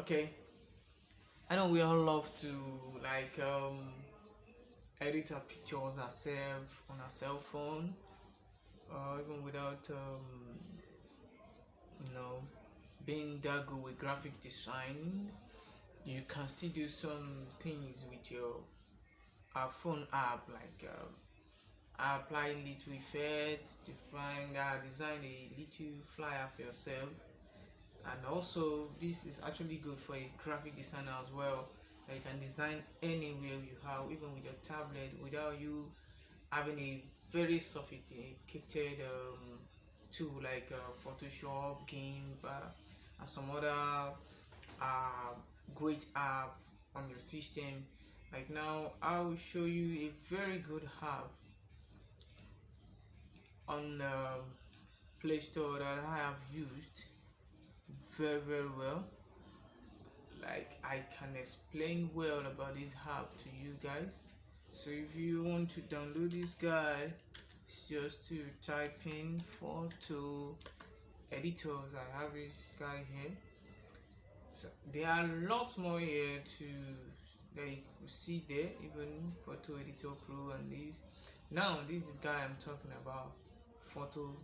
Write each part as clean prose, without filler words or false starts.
Okay, I know we all love to like edit our pictures ourselves on our cell phone, even without you know being that good with graphic design. You can still do some things with your phone app, like apply little effects, design a little flyer for yourself. And also this is actually good for a graphic designer as well. You can design anywhere you have, even with your tablet, without you having a very sophisticated tool like Photoshop, GIMP, and some other uh, great app on your system. Like now I will show you a very good app on Play Store that I have used very well. Like I can explain well about this app to you guys. So if you want to download this guy, it's just to type in photo editors. I have this guy here. So there are lots more here to that you see there, even Photo Editor Pro and this. Now this is guy I'm talking about, Photo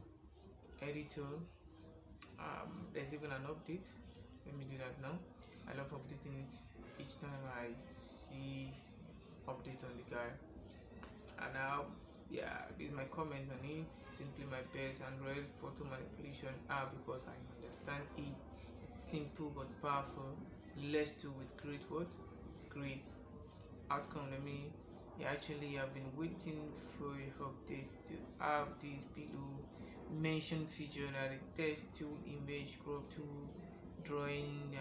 Editor. There's even an update. Let me do that now. I love updating it each time I see update on the guy. And now, yeah, this is my comment on it. Simply my best Android photo manipulation app because I understand it. It's simple but powerful. Let's do with great outcome. Actually have been waiting for a update to have this below mentioned feature, that the text tool, image crop tool, drawing,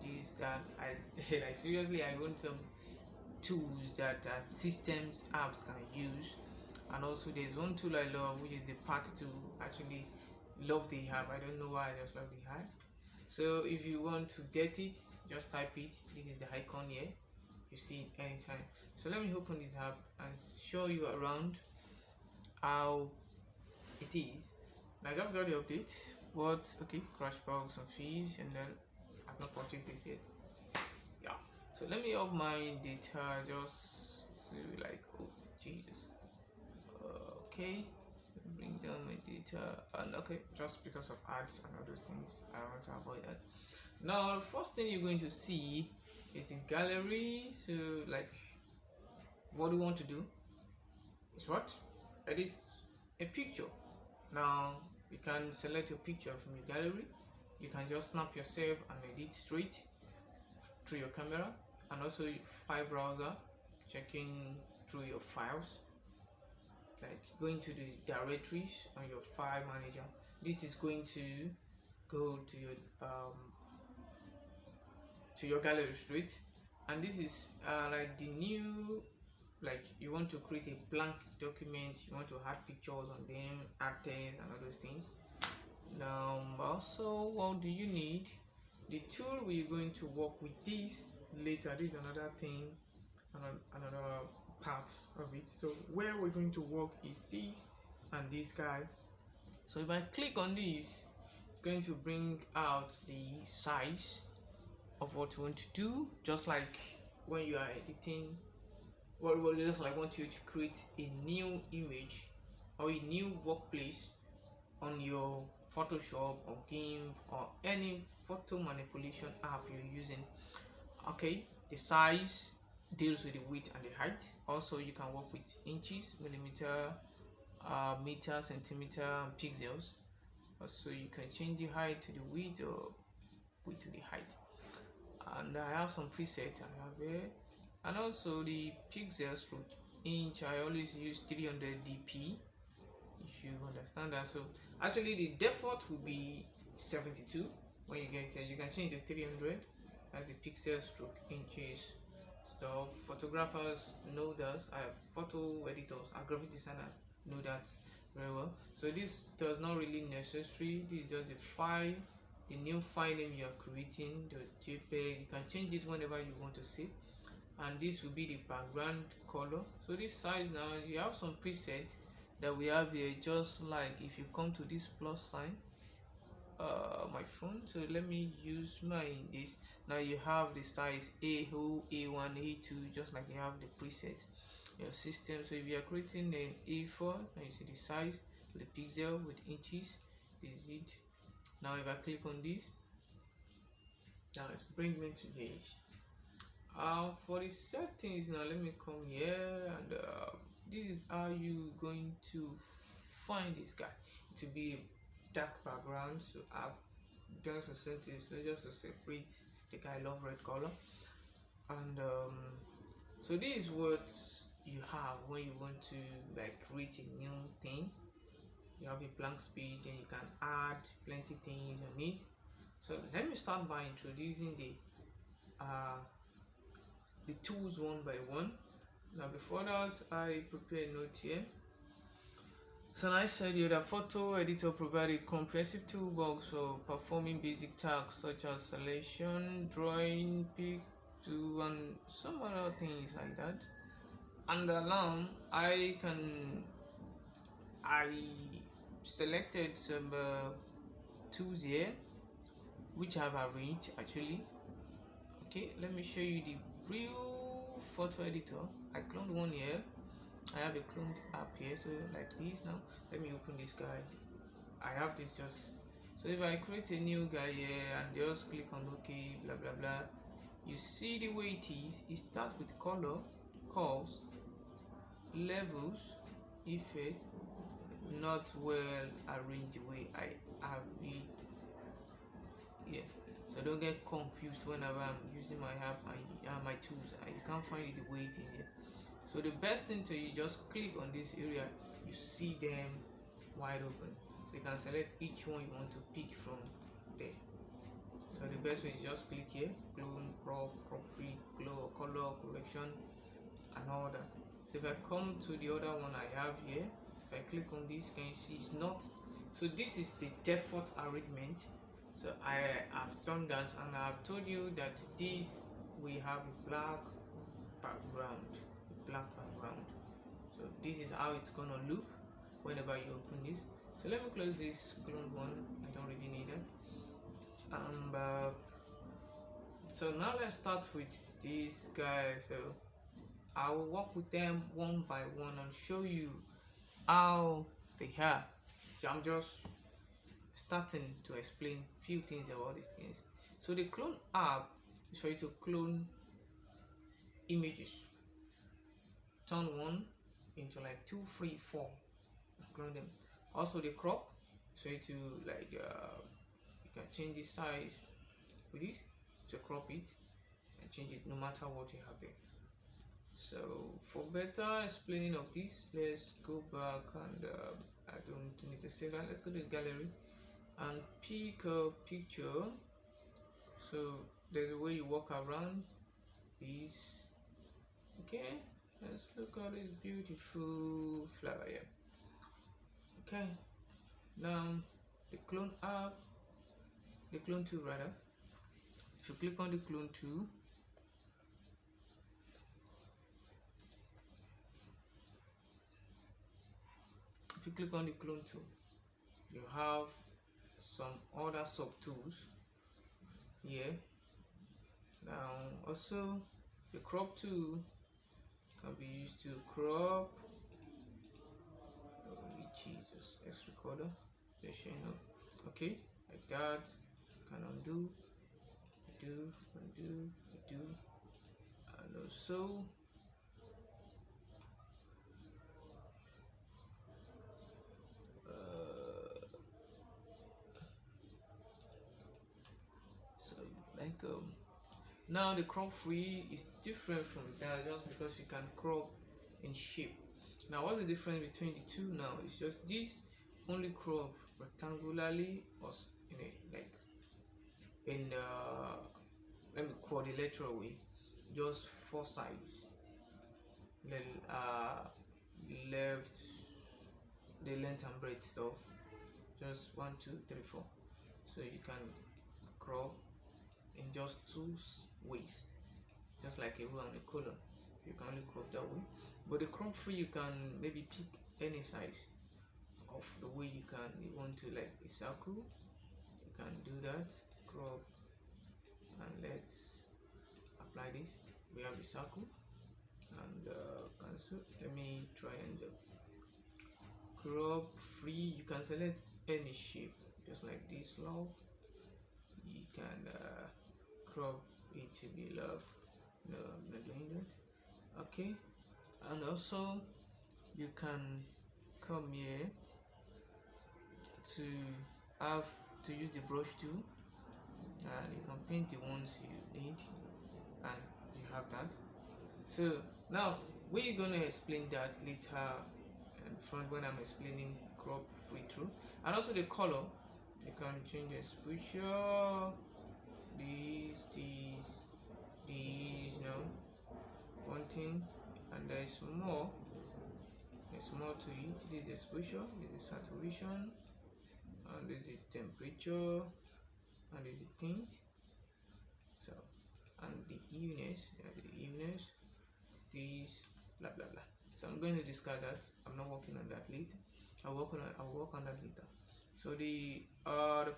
this that I like seriously I want some tools that systems apps can use. And also there's one tool I love, which is the part tool. Actually love the app. I don't know why, I just love the app. So if you want to get it, just type it. This is the icon here, you see it anytime. So let me open this app and show you around how it is. I just got the update, but okay, crash bugs and fees, and then I've not purchased this yet. Yeah, so let me off my data just to like, oh Jesus. Okay, bring down my data, and okay, just because of ads and all those things, I want to avoid that. Now the first thing you're going to see is in gallery. So like, what we want to do is what? Edit a picture. Now you can select your picture from your gallery. You can just snap yourself and edit straight through your camera, and also file browser, checking through your files, like going to the directories on your file manager. This is going to go to your gallery straight, and this is like the new, like you want to create a blank document, you want to add pictures on them, add text and all those things. Now also, what do you need? The tool we're going to work with this later. This is another thing, another part of it. So where we're going to work is this and this guy. So if I click on this, it's going to bring out the size of what you want to do, just like when you are editing. What just like want you to create a new image or a new workplace on your Photoshop or GIMP or any photo manipulation app you're using. Okay, the size deals with the width and the height. Also you can work with inches, millimeter, meter, centimeter, and pixels. Also you can change the height to the width or width to the height. And I have some presets I have here, and also the pixels per inch. I always use 300 dp, if you understand that. So actually the default will be 72. When you get it, you can change to 300 as the pixels per inches stuff. Photographers know that. Photo editors and graphic designers know that very well. So this does not really necessary. This is just a file, the new file name you are creating, the JPEG. You can change it whenever you want to see, and this will be the background color. So this size, now you have some presets that we have here, just like if you come to this plus sign, my phone. So let me use my this. Now you have the size A0, A1, A2, just like you have the preset your system. So if you are creating an A4, now you see the size with the pixel with inches. This is it. Now if I click on this, now it brings me to page. For the settings, now let me come here, and this is how you going to find this guy. To be dark background, so I've done some settings so just to separate the guy. I love red color, and so this is what you have when you want to like create a new thing. You have a blank page, then you can add plenty things on it. So let me start by introducing the tools one by one. Now before that, I prepare a note here. So I said here that photo editor provides a comprehensive toolbox for performing basic tasks such as selection, drawing, pick to, and some other things like that. And along I selected some tools here which I've arranged actually. Okay, let me show you the real photo editor. I cloned one here. I have a cloned app here, so like this. Now let me open this guy. I have this just so if I create a new guy here and just click on OK, blah blah blah, you see the way it is. It starts with color, curves, levels, effect, not well arranged the way I have it. Yeah, so don't get confused whenever I'm using my app and my tools and you can't find it the way it is here. So the best thing to you just click on this area, you see them wide open, so you can select each one you want to pick from there. So the best way is just click here, clone, crop free, color correction and all that. So if I come to the other one I have here, if I click on this, can you see it's not, so this is the default arrangement. So I have done that, and I have told you that this we have a black background. So this is how it's gonna look whenever you open this. So let me close this clone one. I don't really need it. So now let's start with this guy. So I will work with them one by one and show you how they are. So I'm just starting to explain few things about these things. So the clone app is for you to clone images. Turn one into like 2, 3, 4. Clone them. Also the crop, so you to like you can change the size with this to crop it and change it no matter what you have there. So for better explaining of this, let's go back and I don't need to say that. Let's go to the gallery and pick a picture. So there's a way you walk around this. Okay, let's look at this beautiful flower here. Okay, now the clone app, the clone tool rather. If you click on the clone tool, you have some other sub tools here. Now also the crop tool can be used to crop. Holy Jesus, X recorder, they're showing up. Okay, like that. Can undo, undo, and also now the crop free is different from that just because you can crop in shape. Now what's the difference between the two? Now it's just this only crop rectangularly or in a like in let me quadrilateral way, just 4 sides, left, the length and breadth stuff, just 1, 2, 3, 4. So you can crop in just 2 ways, just like a row and a column. You can only crop that way, but the crop free you can maybe pick any size of the way you want to, like a circle, you can do that. Crop, and let's apply this. We have the circle and cancel. Let me try and crop free. You can select any shape just like this love. You can crop it to be love. No, I'm not doing that. Okay, and also you can come here to have to use the brush tool, and you can paint the ones you need, and you have that. So now we're gonna explain that later in front when I'm explaining crop free through. And also the color, you can change the exposure, these, you know, one thing. And there's more to it. This is exposure, this is saturation, and this is temperature, and this is tint. So, and the eveness, this blah blah blah. So I'm going to discard that. I'm not working on that later. I'll work on that later. So the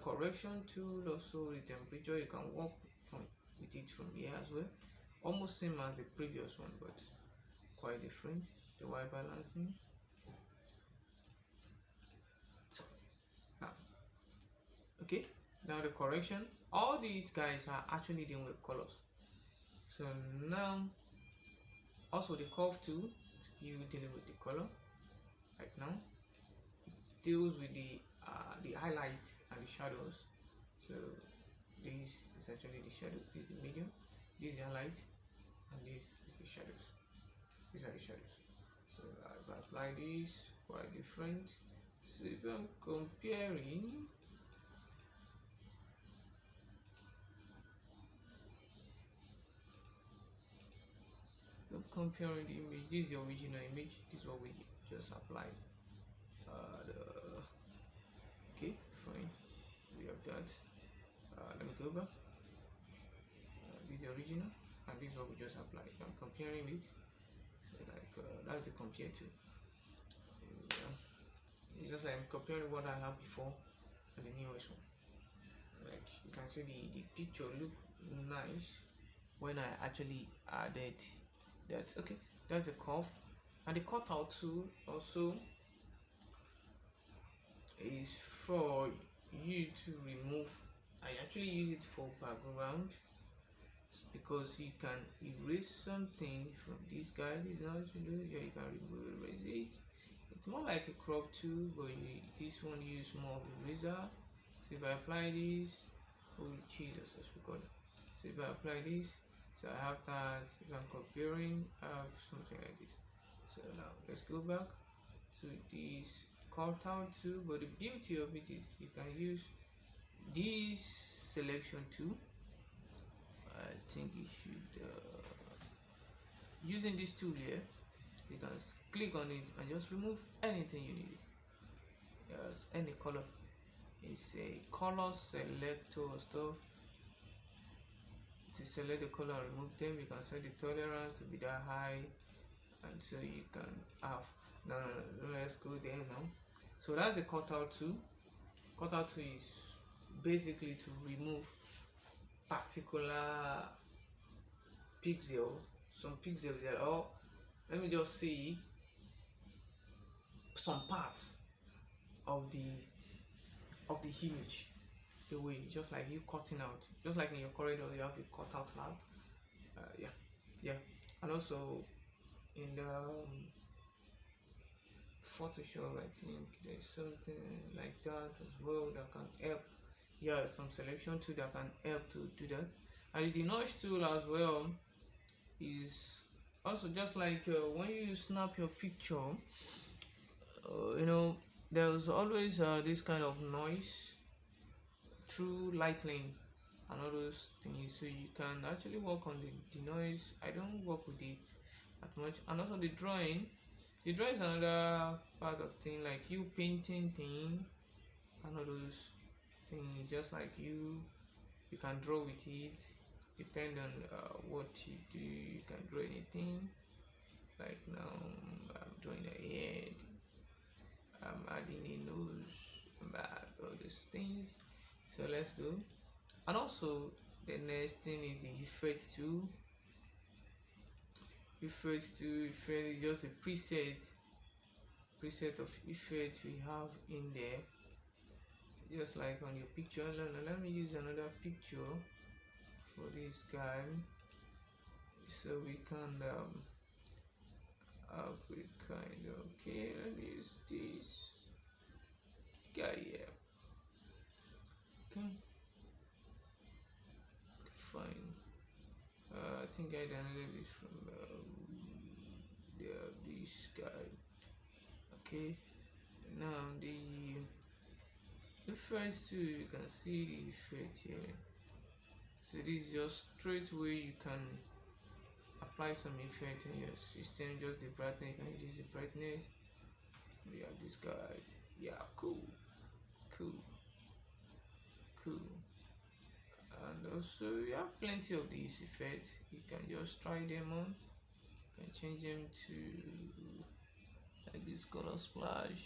correction tool, also the temperature, you can work with it from here as well. Almost same as the previous one, but quite different. The white balancing. So now, okay, now the correction. All these guys are actually dealing with colors. So now, also the curve tool, still dealing with the color. Right now, it deals with the highlights and the shadows. So this is actually the shadow. This is the medium. This is the highlight, and this is the shadows. These are the shadows. So I've applied this quite different. So if I'm comparing, the image, this is the original image. This is what we just applied. Okay, fine. We have that. Let me go back. This is the original, and this is what we just applied. I'm comparing it. So like that's the compare to. It's just like I'm comparing what I had before and the newest one. Like you can see the picture look nice when I actually added that. Okay, that's the curve, and the cutout tool also is for you to remove. I actually use it for background because you can erase something from this guy. This now yeah, you can erase it. It's more like a crop tool, but this one use more of eraser. So if I apply this, oh Jesus, I forgot. So if I apply this, so I have that. If I'm comparing, I have something like this. So now let's go back to this cutout tool, but the beauty of it is you can use this selection tool. I think you should using this tool here, you can click on it and just remove anything you need. Yes, any color. It's a color selector stuff. To select the color and remove them, you can set the tolerance to be that high, and so you can have no, let's go there now. So that's the cutout tool. Cutout tool is basically to remove particular pixel, some pixels there, or let me just see some parts of the image away, just like you cutting out, just like in your corridor you have a cutout lab. Yeah, and also in the Photoshop, I think there's something like that as well that can help. Yeah, some selection tool that can help to do that. And the denoise tool as well is also just like when you snap your picture, you know, there's always this kind of noise through lightning and all those things, so you can actually work on the noise. I don't work with it that much. And also the drawing is another part of thing, like you painting thing and all those things. Just like you can draw with it, depend on what you do. You can draw anything. Like now I'm drawing a head, I'm adding a nose, all these things. So So let's go. And also the next thing is the effect tool. Effect is just a preset of effect we have in there, just like on your picture. Let me use another picture for this guy so we can have a kind of, okay, let me use this guy here. Okay, fine. I think I downloaded this from this guy. Okay, now the first two, you can see the effect here. So this is just straight way you can apply some effect in your system. Just the brightness, you can use the brightness. We have this guy. Yeah, cool. And also you have plenty of these effects. You can just try them on. You can change them to like this color splash.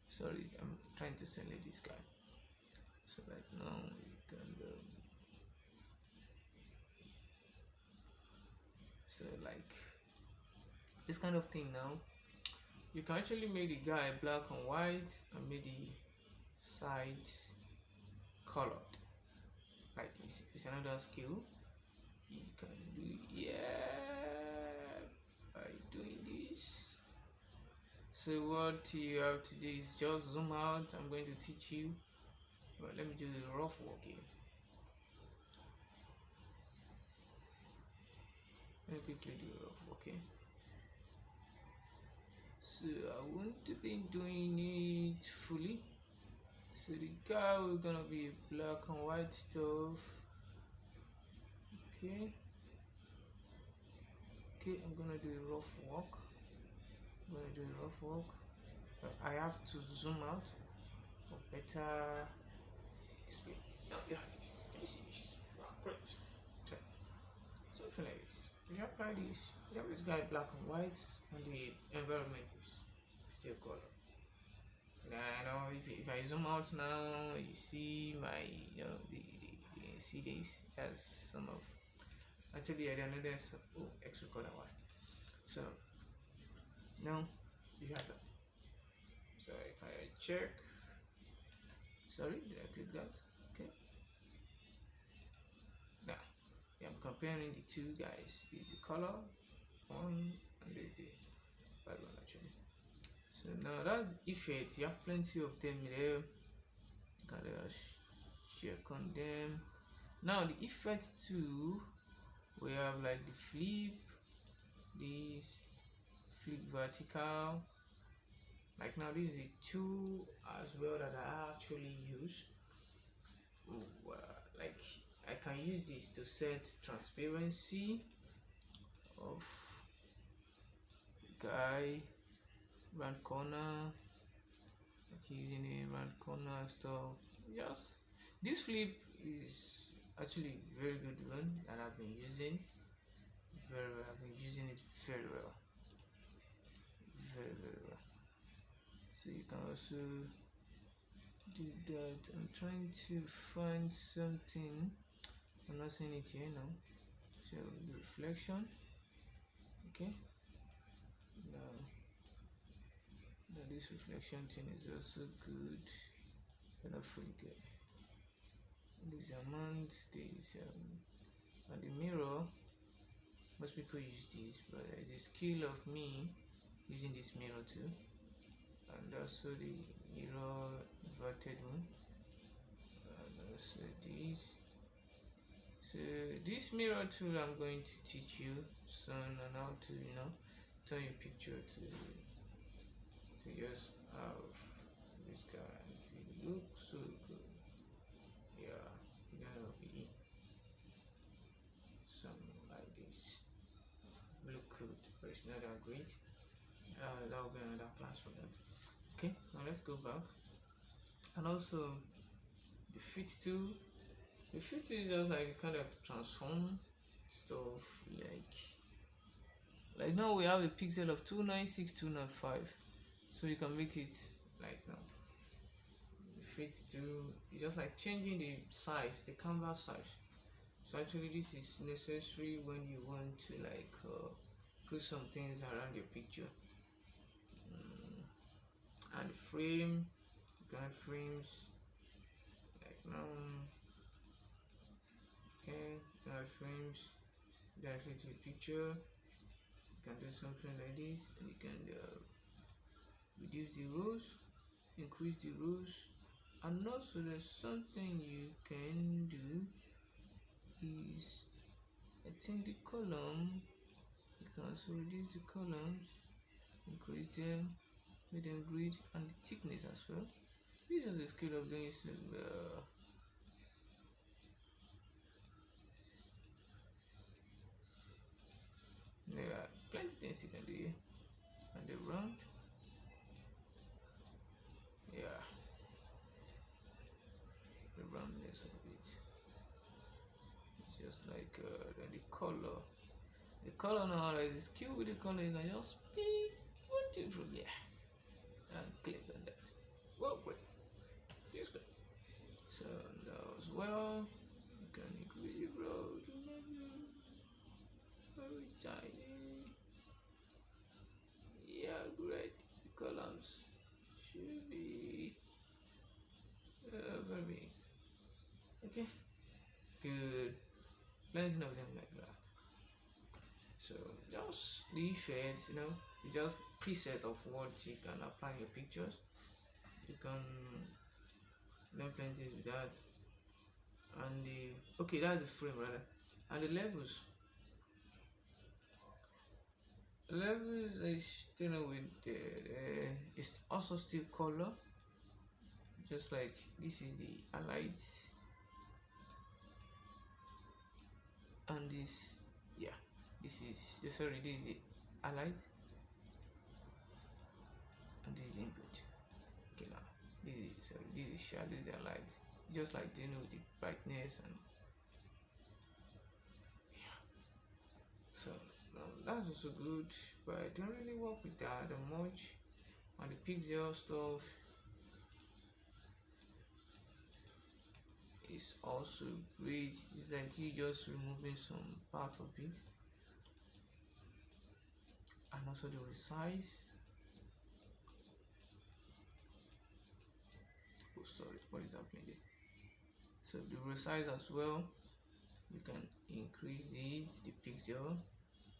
Sorry, I'm trying to select this guy. So right now you can so like this kind of thing. Now you can actually make the guy black and white and make the sides colored. Like it's another skill you can do, yeah, by doing this. So what you have to do is just zoom out. I'm going to teach you, but let me do the rough work here. Let me quickly do the rough work here. So I won't be doing it fully. So the guy we're gonna be black and white stuff. Okay, I'm gonna do a rough work. But I have to zoom out for better display. Now you have this. Can you see this? Great. So, something like this. You apply this. You have this guy black and white, and the environment is still color. Now I know if I zoom out now, you see my you see this as some of, actually I don't know there's extra color white. So now you have that. So if I check, sorry, did I click that? Okay. Now I'm comparing the two guys. There's the color one and there's the background actually. So now that's effect. You have plenty of them there. You can check on them. Now the effect too, we have like the flip, this flip vertical. Like now this is a tool as well that I actually use. Like I can use this to set transparency of guy, round corner, like using a round corner stuff. Just this flip is actually very good one that I've been using very well. I've been using it very well. So you can also do that. I'm trying to find something. I'm not seeing it here now. So the reflection. Okay. Now this reflection thing is also good, but not fully good. This amount stays and the mirror. Most people use this, but there's a skill of me using this mirror too, and also the mirror inverted one, and also this. So this mirror tool I'm going to teach you soon on how to turn your picture to just have this guy and it looks so good. Yeah, you're gonna be something like this. Look good, but it's not that great. That will be another class for that. Okay, now let's go back. And also the fit tool. The fit tool is just like kind of transform stuff, like now we have a pixel of 296, 205. So you can make it like now fits to, it's just like changing the size, the canvas size. So actually this is necessary when you want to like put some things around your picture. And the frame, you can add frames like now. Okay, you can add frames directly to the picture. You can do something like this, and you can reduce the rows, increase the rows, and also there's something you can do is, I think, the column. You can also reduce the columns, increase them, make them grid, and the thickness as well. This is the skill of doing some there are plenty things you can do here. And the round, yeah, the roundness of it. It's just like then the color. The color now, there's a skill with the color. You can just pick one thing from here and click on that. Well, great. It's good. So now as well, you can increase the road. Very tiny. Yeah, great. The columns should be very big. Okay, good. Plenty of them like that. So just the effects, it's just preset of what you can apply in your pictures. You can learn plenty with that. And the, okay, that's the frame rather. And the levels. Levels is still with the it's also still color. Just like this is the highlight, and this, yeah, this is this is the highlight, and this is input. Okay, now this is shadow, this is the light. Just like the brightness, and yeah. So that's also good, but I don't really work with that much. And the pixel stuff is also great. It's like you just removing some part of it, and also the resize. Oh, sorry, what is happening there? So the resize as well, you can increase it, the pixel.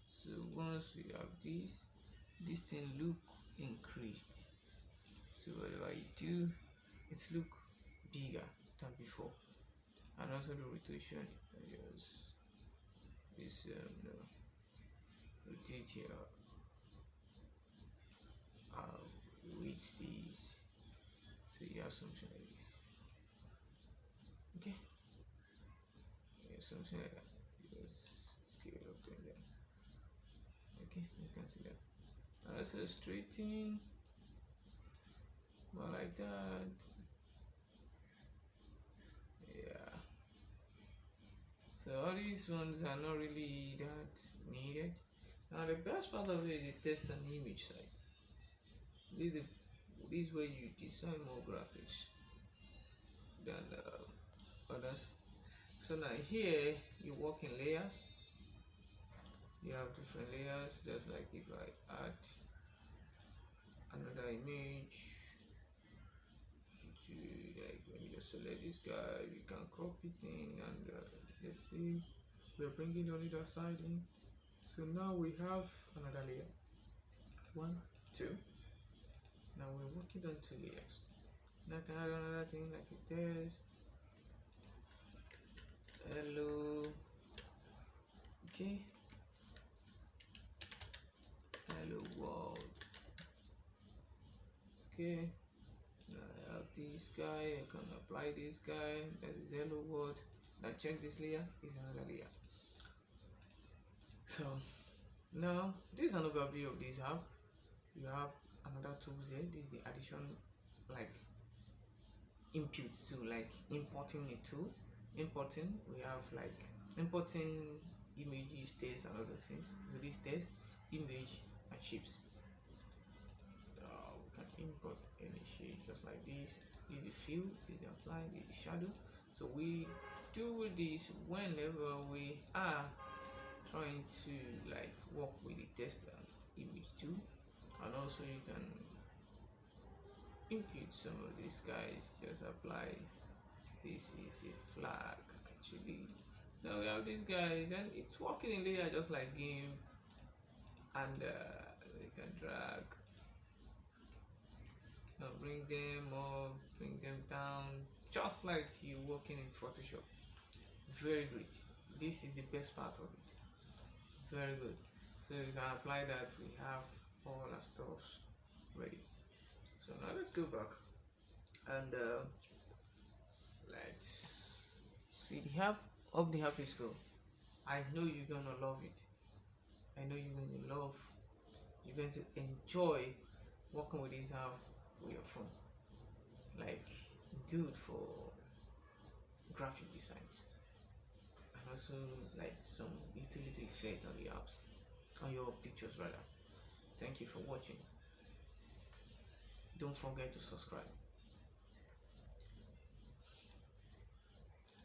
So once we have this thing look increased. So whatever you do, it look bigger than before. And also the rotation, just this rotate here, with these, so you have something like this. Okay, yeah, something like that. Just scale it up and down. Okay, you can see that. And also straighten, more like that. Yeah. So all these ones are not really that needed. Now the best part of it is the text and image side. This is where you design more graphics than others. So now here you work in layers. You have different layers, just like if I add another image to, like, when you just select this guy, you can crop it in, and let's see, we're bringing the other side in. So now we have another layer, 1, 2. Now we're working on 2 layers. Now I can add another thing like a text, hello, okay, hello world. Okay, now I have this guy, I can apply this guy, that is hello world. Now check this layer, is another layer. So now this is an overview of this app. You have another tools here. This is the addition, like input to, like importing a tool. Importing, we have like importing images, text, and other things. So this text, image, and shapes. We can import any shade just like this. Use the fill, use the outline, use the shadow. So we do this whenever we are trying to like work with the text image too. And also you can impute some of these guys. Just apply. This is a flag actually. Now we have this guy, then it's working in layer just like GIMP, and you can drag, bring them up, bring them down, just like you working in Photoshop. Very great. This is the best part of it. Very good. So you can apply that. We have all our stuff ready. So now let's go back and let's see the app. Of the app is go. I know you're gonna love it. I know you're gonna love. You're going to enjoy working with this app with your phone. Like good for graphic designs, and also like some little effect on the apps, on your pictures rather. Thank you for watching. Don't forget to subscribe.